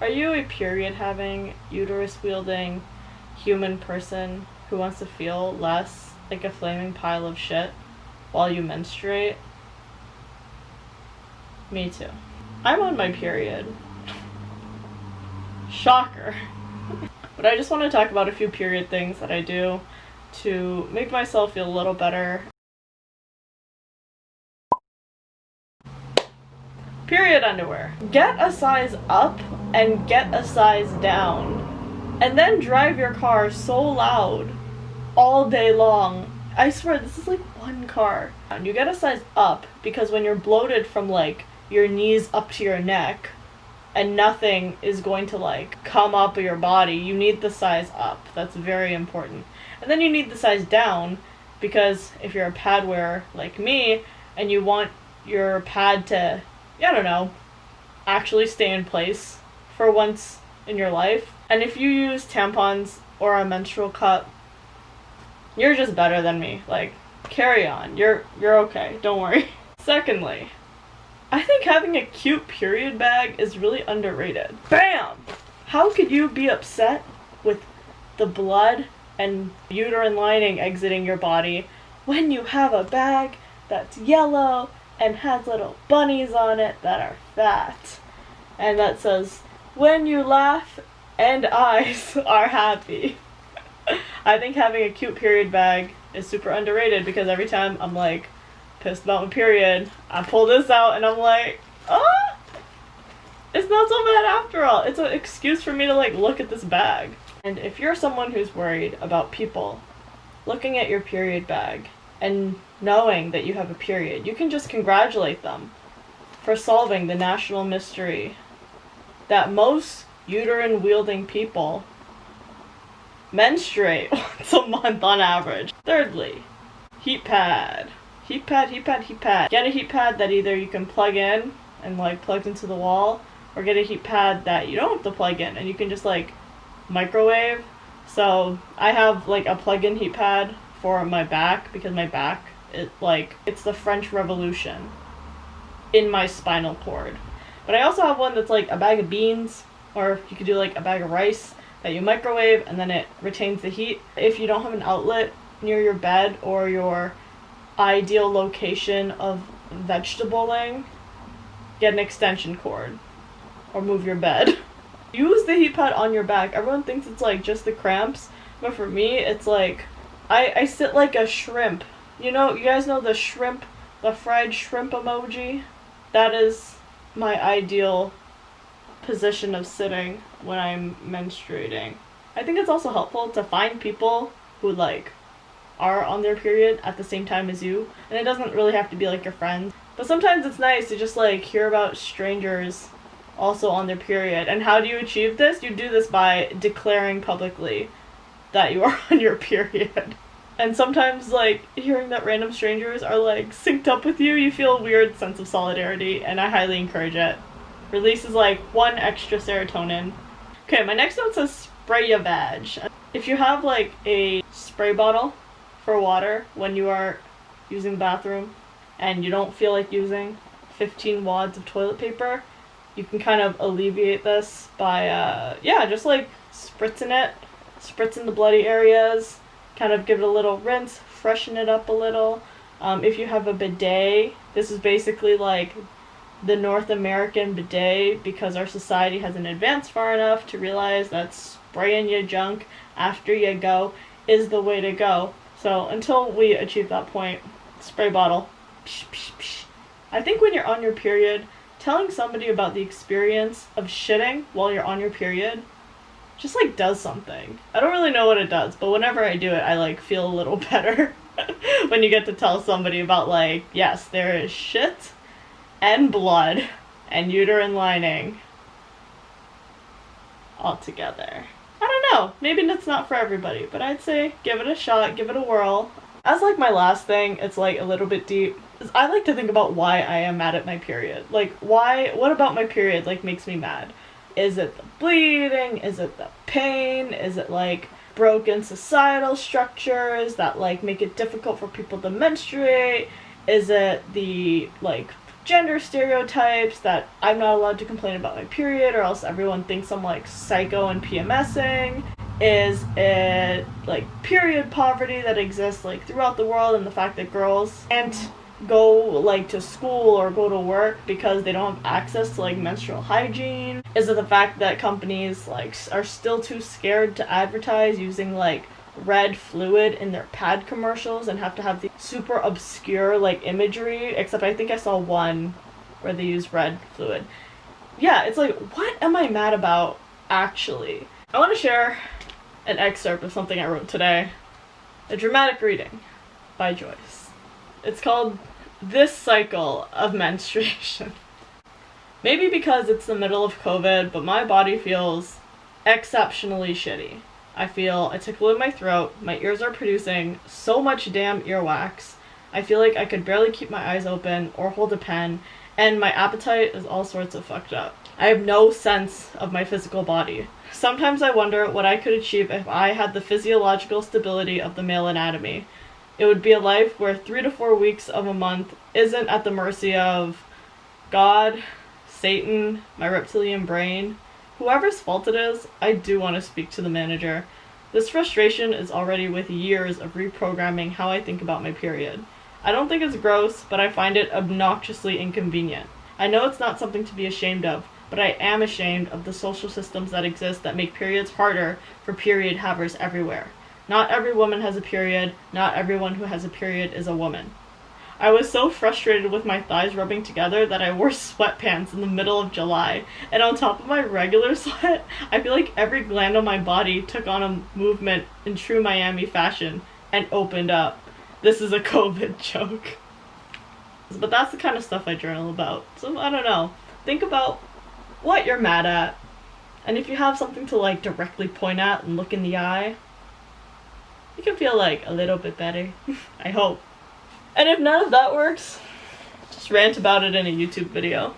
Are you a period-having, uterus-wielding human person who wants to feel less like a flaming pile of shit while you menstruate? Me too. I'm on my period. Shocker. But I just want to talk about a few period things that I do to make myself feel a little better. Period underwear. Get a size up and get a size down. And then drive your car so loud all day long. I swear, this is like one car. And you get a size up because when you're bloated from like your knees up to your neck and nothing is going to like come up your body, you need the size up. That's very important. And then you need the size down because if you're a pad wearer like me and you want your pad to, I don't know, actually stay in place for once in your life. And if you use tampons or a menstrual cup, you're just better than me. Like, carry on. You're okay. Don't worry. Secondly, I think having a cute period bag is really underrated. Bam! How could you be upset with the blood and uterine lining exiting your body when you have a bag that's yellow and has little bunnies on it that are fat and that says, "When you laugh and eyes are happy"? I think having a cute period bag is super underrated because every time I'm like pissed about my period, I pull this out and I'm like, oh, it's not so bad after all. It's an excuse for me to like look at this bag. And if you're someone who's worried about people looking at your period bag and knowing that you have a period, you can just congratulate them for solving the national mystery that most uterine wielding people menstruate once a month on average. Thirdly, heat pad. Heat pad, heat pad, heat pad. Get a heat pad that either you can plug in and like plugged into the wall, or get a heat pad that you don't have to plug in and you can just like microwave. So I have like a plug-in heat pad for my back because my back, it's the French Revolution in my spinal cord. But I also have one that's like a bag of beans, or you could do like a bag of rice that you microwave and then it retains the heat. If you don't have an outlet near your bed or your ideal location of vegetabling, get an extension cord or move your bed. Use the heat pad on your back. Everyone thinks it's like just the cramps, but for me it's like I sit like a shrimp. You guys know the shrimp, the fried shrimp emoji? That is my ideal position of sitting when I'm menstruating. I think it's also helpful to find people who like are on their period at the same time as you, and it doesn't really have to be like your friends, but sometimes it's nice to just like hear about strangers also on their period. And how do you achieve this? You do this by declaring publicly that you are on your period. And sometimes like hearing that random strangers are like synced up with you, you feel a weird sense of solidarity, and I highly encourage it. Releases like 1 extra serotonin. Okay, my next note says spray your vag. If you have like a spray bottle for water when you are using the bathroom and you don't feel like using 15 wads of toilet paper, you can kind of alleviate this by just like spritzing the bloody areas, kind of give it a little rinse, freshen it up a little. If you have a bidet, this is basically like the North American bidet because our society hasn't advanced far enough to realize that spraying your junk after you go is the way to go. So until we achieve that point, spray bottle. Psh, psh, psh. I think when you're on your period, telling somebody about the experience of shitting while you're on your period just like does something. I don't really know what it does, but whenever I do it, I like feel a little better when you get to tell somebody about like, yes, there is shit and blood and uterine lining all together. I don't know, maybe that's not for everybody, but I'd say give it a shot, give it a whirl. As like my last thing, it's like a little bit deep. I like to think about why I am mad at my period. Like what about my period like makes me mad? Is it the bleeding? Is it the pain? Is it like broken societal structures that like make it difficult for people to menstruate? Is it the like gender stereotypes, that I'm not allowed to complain about my period or else everyone thinks I'm like psycho and PMSing? Is it like period poverty that exists like throughout the world, and the fact that girls can't go like to school or go to work because they don't have access to like menstrual hygiene? Is it the fact that companies like are still too scared to advertise using like red fluid in their pad commercials and have to have the super obscure like imagery? Except I think I saw one where they use red fluid. Yeah, it's like, what am I mad about actually? I want to share an excerpt of something I wrote today, a dramatic reading by Joyce. It's called This Cycle of Menstruation. Maybe because it's the middle of COVID, but my body feels exceptionally shitty. I feel a tickle in my throat, my ears are producing so much damn earwax, I feel like I could barely keep my eyes open or hold a pen, and my appetite is all sorts of fucked up. I have no sense of my physical body. Sometimes I wonder what I could achieve if I had the physiological stability of the male anatomy. It would be a life where 3 to 4 weeks of a month isn't at the mercy of God, Satan, my reptilian brain. Whoever's fault it is, I do want to speak to the manager. This frustration is already with years of reprogramming how I think about my period. I don't think it's gross, but I find it obnoxiously inconvenient. I know it's not something to be ashamed of, but I am ashamed of the social systems that exist that make periods harder for period havers everywhere. Not every woman has a period, not everyone who has a period is a woman. I was so frustrated with my thighs rubbing together that I wore sweatpants in the middle of July, and on top of my regular sweat, I feel like every gland on my body took on a movement in true Miami fashion and opened up. This is a COVID joke. But that's the kind of stuff I journal about, so I don't know. Think about what you're mad at, and if you have something to like directly point at and look in the eye, you can feel like a little bit better. I hope. And if none of that works, just rant about it in a YouTube video.